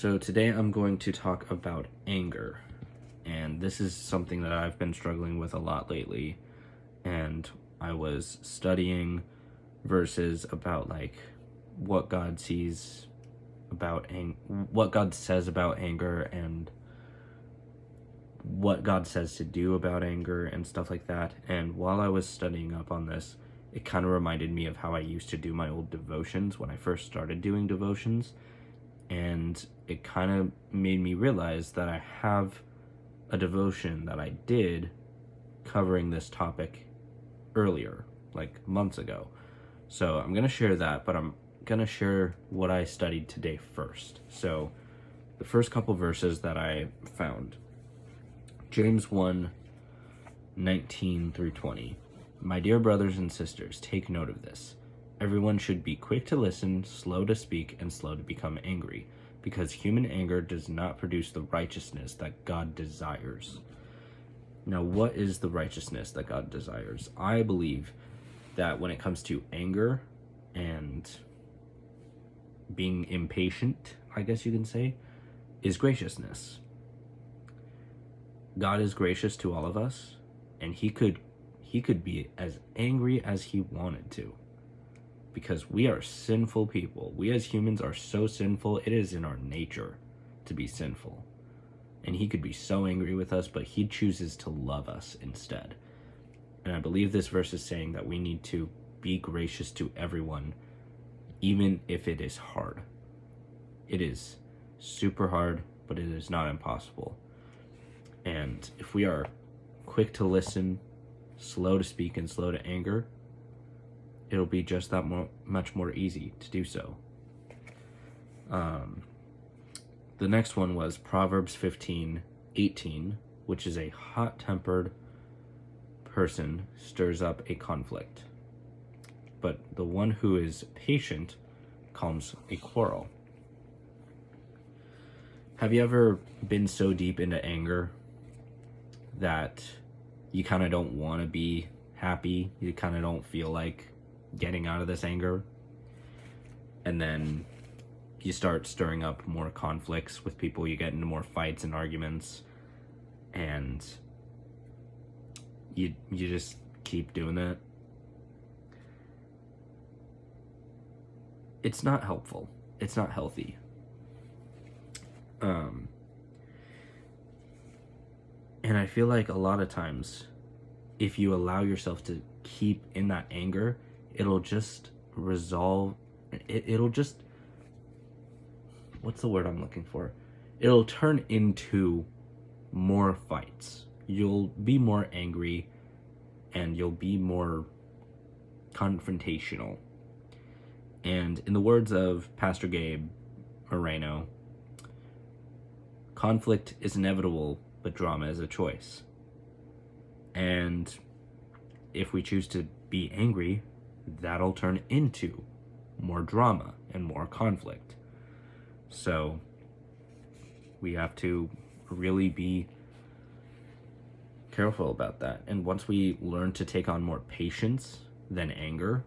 So today I'm going to talk about anger. And this is something that I've been struggling with a lot lately. And I was studying verses about what God sees about what God says about anger, and what God says to do about anger and stuff like that. And while I was studying up on this, it kind of reminded me of how I used to do my old devotions when I first started doing devotions. And it kind of made me realize that I have a devotion that I did covering this topic earlier, like months ago. So I'm going to share that, but I'm going to share what I studied today first. So the first couple verses that I found: James 1:19 through 20. My dear brothers and sisters, take note of this. Everyone should be quick to listen, slow to speak, and slow to become angry, because human anger does not produce the righteousness that God desires. Now, what is the righteousness that God desires? I believe that when it comes to anger and being impatient, I guess you can say, is graciousness. God is gracious to all of us, and he could be as angry as he wanted to, because we are sinful people. We as humans are so sinful. It is in our nature to be sinful. And he could be so angry with us, but he chooses to love us instead. And I believe this verse is saying that we need to be gracious to everyone, even if it is hard. It is super hard, but it is not impossible. And if we are quick to listen, slow to speak, and slow to anger, it'll be just that much more easy to do so. The next one was Proverbs 15:18, which is a hot-tempered person stirs up a conflict, but the one who is patient calms a quarrel. Have you ever been so deep into anger that you kind of don't want to be happy? You kind of don't feel like getting out of this anger, and then you start stirring up more conflicts with people. You get into more fights and arguments, and you just keep doing it. It's not helpful. It's not healthy. And I feel like a lot of times, if you allow yourself to keep in that anger, it'll just resolve. It'll just, what's the word I'm looking for? It'll turn into more fights. You'll be more angry, and you'll be more confrontational. And in the words of Pastor Gabe Moreno, conflict is inevitable, but drama is a choice. And if we choose to be angry, that'll turn into more drama and more conflict. So we have to really be careful about that. And once we learn to take on more patience than anger,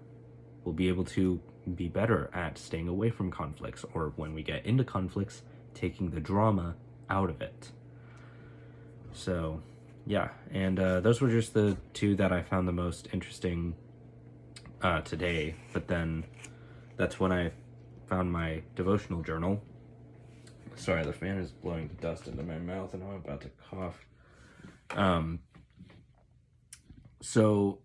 we'll be able to be better at staying away from conflicts, or when we get into conflicts, taking the drama out of it. So yeah, and those were just the two that I found the most interesting today. But then that's when I found my devotional journal. Sorry, the fan is blowing dust into my mouth and I'm about to cough. So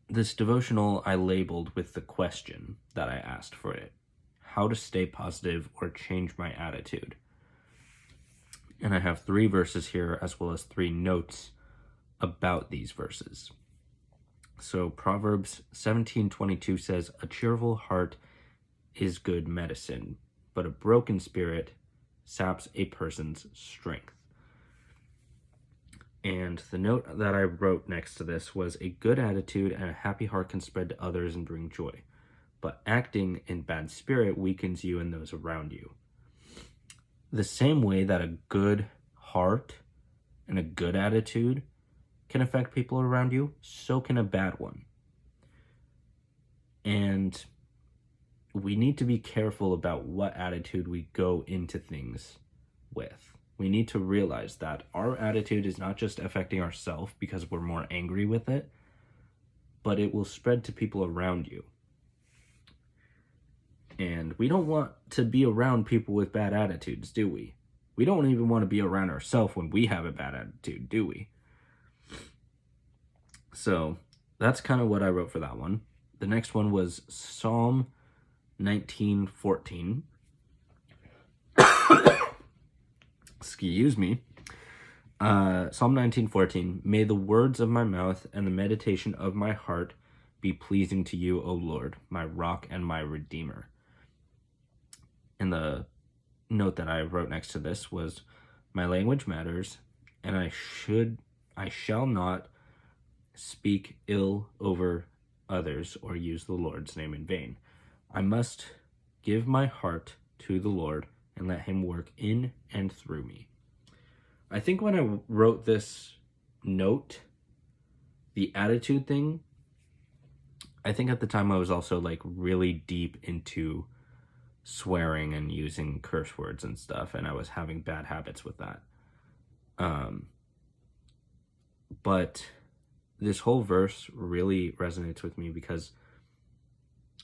this devotional I labeled with the question that I asked for it: how to stay positive or change my attitude. And I have 3 verses here, as well as 3 notes about these verses. So Proverbs 17:22 says, a cheerful heart is good medicine, but a broken spirit saps a person's strength. And the note that I wrote next to this was, a good attitude and a happy heart can spread to others and bring joy, but acting in bad spirit weakens you and those around you. The same way that a good heart and a good attitude can affect people around you, so can a bad one. And we need to be careful about what attitude we go into things with. We need to realize that our attitude is not just affecting ourselves because we're more angry with it, but it will spread to people around you. And we don't want to be around people with bad attitudes, do we? We don't even want to be around ourselves when we have a bad attitude, do we? So that's kind of what I wrote for that one. The next one was Psalm 19:14. Excuse me. Psalm 19:14. May the words of my mouth and the meditation of my heart be pleasing to you, O Lord, my rock and my redeemer. And the note that I wrote next to this was, my language matters, and I shall not speak ill over others or use the Lord's name in vain. I must give my heart to the Lord and let him work in and through me. I think when I wrote this note, the attitude thing, I think at the time I was also like really deep into swearing and using curse words and stuff, and I was having bad habits with that. But this whole verse really resonates with me because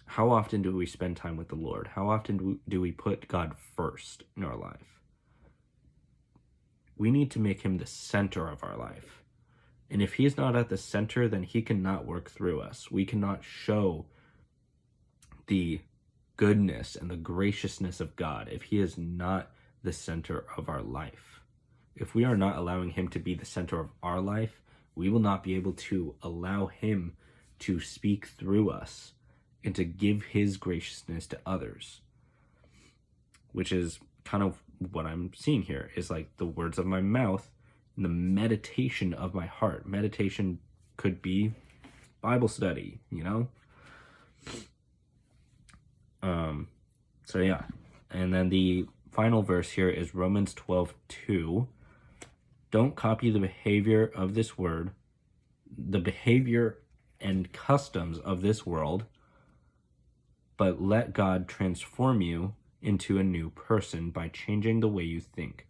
how often do we spend time with the Lord? How often do we put God first in our life? We need to make him the center of our life. And if he's not at the center, then he cannot work through us. We cannot show the goodness and the graciousness of God if he is not the center of our life. If we are not allowing him to be the center of our life, we will not be able to allow him to speak through us and to give his graciousness to others, which is kind of what I'm seeing here, is like the words of my mouth and the meditation of my heart. Meditation could be Bible study, you know? So yeah. And then the final verse here is Romans 12:2. Don't copy the behavior of this word, the behavior and customs of this world, but let God transform you into a new person by changing the way you think.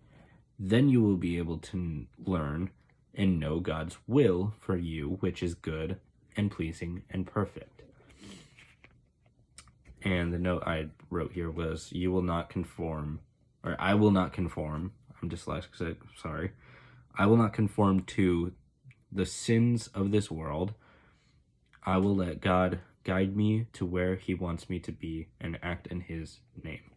Then you will be able to learn and know God's will for you, which is good and pleasing and perfect. And the note I wrote here was, you will not conform, or I will not conform. I'm dyslexic, sorry. I will not conform to the sins of this world. I will let God guide me to where he wants me to be and act in his name.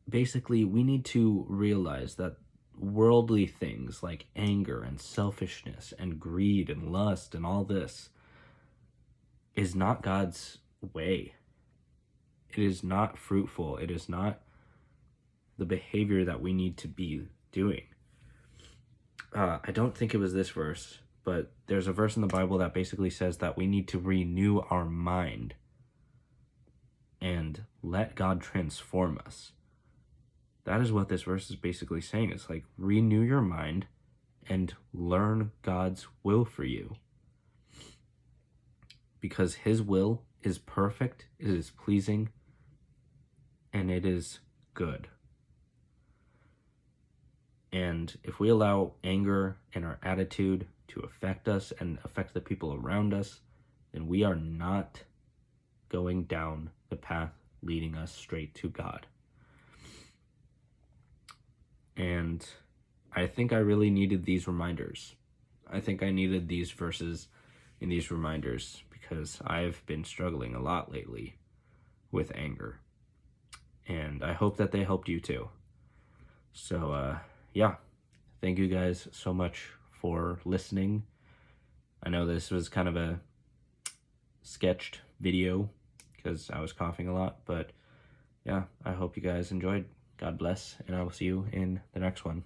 Basically, we need to realize that worldly things like anger and selfishness and greed and lust and all this is not God's way. It is not fruitful. It is not the behavior that we need to be doing. I don't think it was this verse, but there's a verse in the Bible that basically says that we need to renew our mind and let God transform us. That is what this verse is basically saying. It's like, renew your mind and learn God's will for you. Because his will is perfect, it is pleasing, and it is good. And if we allow anger and our attitude to affect us and affect the people around us, then we are not going down the path leading us straight to God. And I think I really needed these reminders. I think I needed these verses and these reminders because I've been struggling a lot lately with anger. And I hope that they helped you too. So, yeah, thank you guys so much for listening. I know this was kind of a sketched video because I was coughing a lot, but yeah, I hope you guys enjoyed. God bless, and I will see you in the next one.